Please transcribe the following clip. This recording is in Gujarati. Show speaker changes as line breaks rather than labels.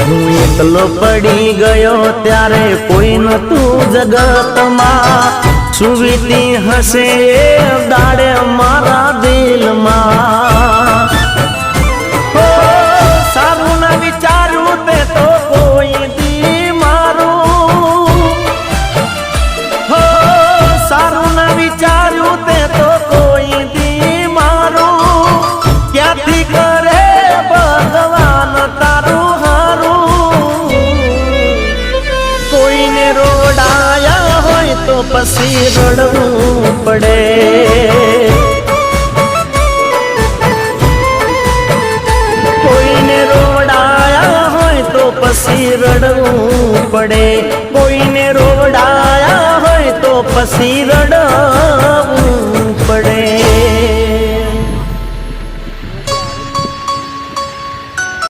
હું એકલો પડી ગયો ત્યારે કોઈ નતું જગતમાં, સુવીતી હશે દાડે મારા દિલમાં। સારું ના વિચાર્યું તે તો કોઈ દી મારું, સારું ના વિચાર્યું તે તો કોઈ દી મારું, ક્યાંથી કરે ભગવાન તારું હારું। કોઈને રોડાયા હોય તો પછી રડવું પડે, કોઈને રોડાયા હોય તો પછી રડવું પડે, કોઈને રોડાયા હોય તો પછી રડવું